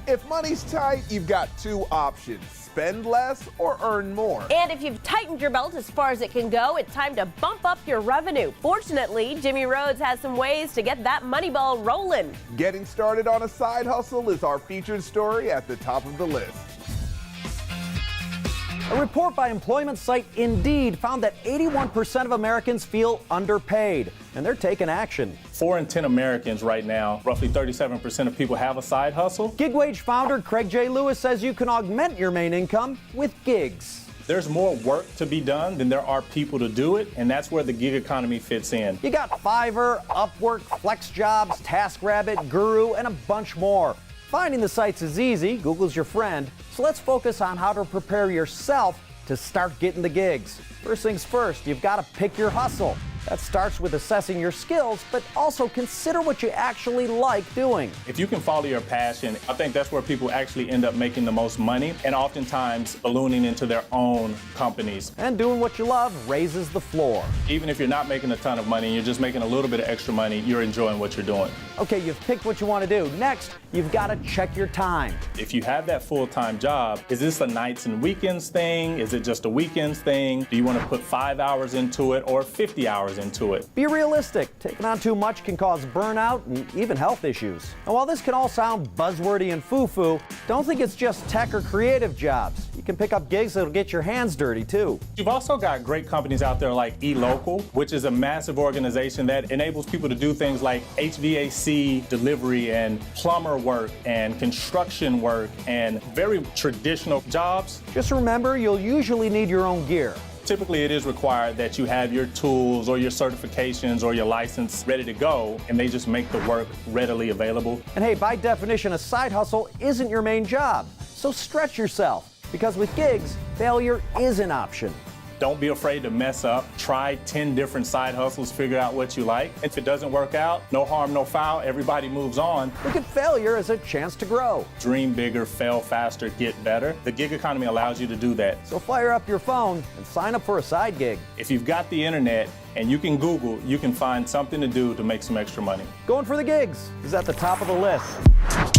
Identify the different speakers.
Speaker 1: If money's tight, you've got two options: spend less or earn more.
Speaker 2: And if you've tightened your belt as far as it can go, it's time to bump up your revenue. Fortunately, Jimmy Rhodes has some ways to get that money ball rolling.
Speaker 1: Getting started on a side hustle is our featured story at the top of the list.
Speaker 3: A report by employment site Indeed found that 81% of Americans feel underpaid, and they're taking action.
Speaker 4: 4 in 10 Americans right now, roughly 37% of people have a side hustle.
Speaker 3: GigWage founder Craig J. Lewis says you can augment your main income with gigs.
Speaker 4: There's more work to be done than there are people to do it, and that's where the gig economy fits in.
Speaker 3: You got Fiverr, Upwork, FlexJobs, TaskRabbit, Guru, and a bunch more. Finding the sites is easy. Google's your friend. So let's focus on how to prepare yourself to start getting the gigs. First things first, you've got to pick your hustle. That starts with assessing your skills, but also consider what you actually like doing.
Speaker 4: If you can follow your passion, I think that's where people actually end up making the most money, and oftentimes ballooning into their own companies.
Speaker 3: And doing what you love raises the floor.
Speaker 4: Even if you're not making a ton of money, you're just making a little bit of extra money, you're enjoying what you're doing.
Speaker 3: Okay, you've picked what you want to do. Next, you've got to check your time.
Speaker 4: If you have that full-time job, is this a nights and weekends thing? Is it just a weekends thing? Do you want to put 5 hours into it or 50 hours into it?
Speaker 3: Be realistic. Taking on too much can cause burnout and even health issues. And while this can all sound buzzwordy and foo-foo, don't think it's just tech or creative jobs. You can pick up gigs that'll get your hands dirty too.
Speaker 4: You've also got great companies out there like eLocal, which is a massive organization that enables people to do things like HVAC delivery and plumber work and construction work and very traditional jobs.
Speaker 3: Just remember, you'll usually need your own gear.
Speaker 4: Typically, it is required that you have your tools or your certifications or your license ready to go, and they just make the work readily available.
Speaker 3: And hey, by definition, a side hustle isn't your main job. So stretch yourself, because with gigs, failure is an option.
Speaker 4: Don't be afraid to mess up. Try 10 different side hustles, figure out what you like. If it doesn't work out, no harm, no foul, everybody moves on.
Speaker 3: Look at failure as a chance to grow.
Speaker 4: Dream bigger, fail faster, get better. The gig economy allows you to do that.
Speaker 3: So fire up your phone and sign up for a side gig.
Speaker 4: If you've got the internet and you can Google, you can find something to do to make some extra money.
Speaker 3: Going for the gigs is at the top of the list.